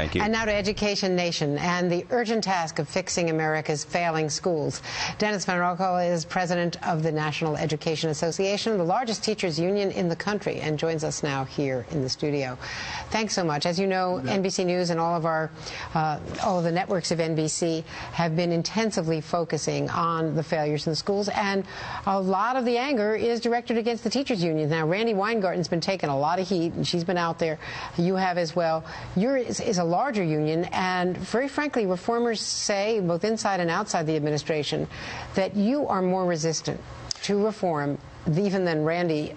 Thank you. And now to Education Nation and the urgent task of fixing America's failing schools. Dennis Van Roekel is president of the National Education Association, the largest teachers union in the country, and joins us now here in the studio. Thanks so much. As you know, NBC News and all of the networks of NBC have been intensively focusing on the failures in the schools, and a lot of the anger is directed against the teachers unions. Now, Randi Weingarten's been taking a lot of heat, and she's been out there. You have as well. Yours is a larger union, and very frankly, reformers say, both inside and outside the administration, that you are more resistant to reform even than Randi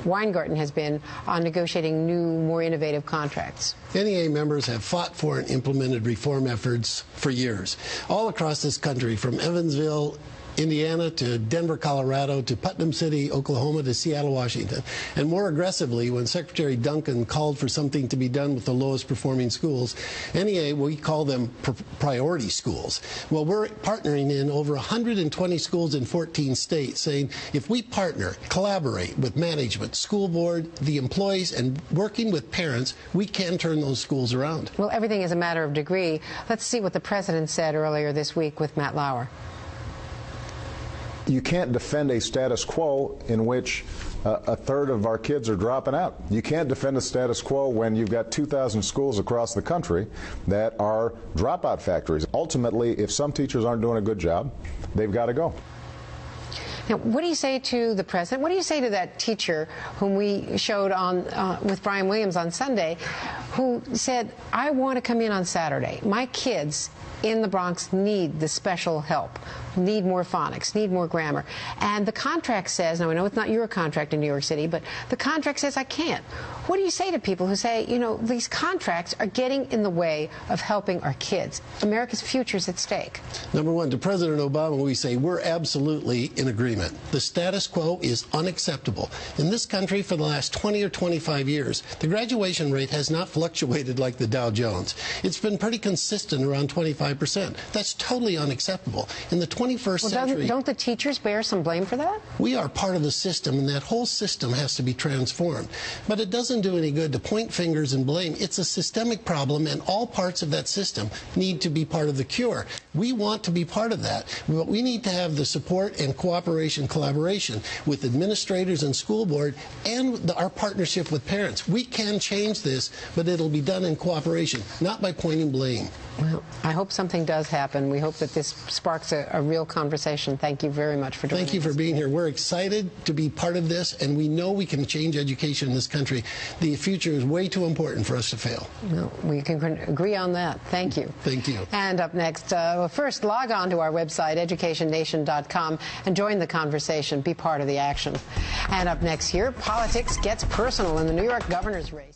Weingarten has been on negotiating new, more innovative contracts. NEA members have fought for and implemented reform efforts for years, all across this country, from Evansville, Indiana, to Denver, Colorado, to Putnam City, Oklahoma, to Seattle, Washington. And more aggressively, when Secretary Duncan called for something to be done with the lowest performing schools, NEA, we call them priority schools. Well, we're partnering in over 120 schools in 14 states, saying if we partner, collaborate with management, school board, the employees, and working with parents, we can turn those schools around. Well, everything is a matter of degree. Let's see what the president said earlier this week with Matt Lauer. You can't defend a status quo in which a third of our kids are dropping out. You can't defend a status quo when you've got 2,000 schools across the country that are dropout factories. Ultimately, if some teachers aren't doing a good job, they've got to go. Now, what do you say to the president? What do you say to that teacher whom we showed on with Brian Williams on Sunday, who said, I want to come in on Saturday. My kids in the Bronx need the special help, need more phonics, need more grammar. And the contract says, now I know it's not your contract in New York City, but the contract says I can't. What do you say to people who say, you know, these contracts are getting in the way of helping our kids? America's future is at stake. Number one, to President Obama, we say we're absolutely in agreement. The status quo is unacceptable. In this country, for the last 20 or 25 years, the graduation rate has not fluctuated like the Dow Jones. It's been pretty consistent around 25%. That's totally unacceptable. In the 21st century... Don't the teachers bear some blame for that? We are part of the system, and that whole system has to be transformed. But it doesn't do any good to point fingers and blame. It's a systemic problem, and all parts of that system need to be part of the cure. We want to be part of that. But we need to have the support and cooperation, collaboration with administrators and school board, and our partnership with parents. We can change this, but it'll be done in cooperation, not by pointing blame. Well, I hope something does happen. We hope that this sparks a real conversation. Thank you very much for joining us. Thank you for being here. We're excited to be part of this, and we know we can change education in this country. The future is way too important for us to fail. Well, we can agree on that. Thank you. Thank you. And up next, well, first, log on to our website, educationnation.com, and join the conversation. Be part of the action. And up next here, politics gets personal in the New York governor's race.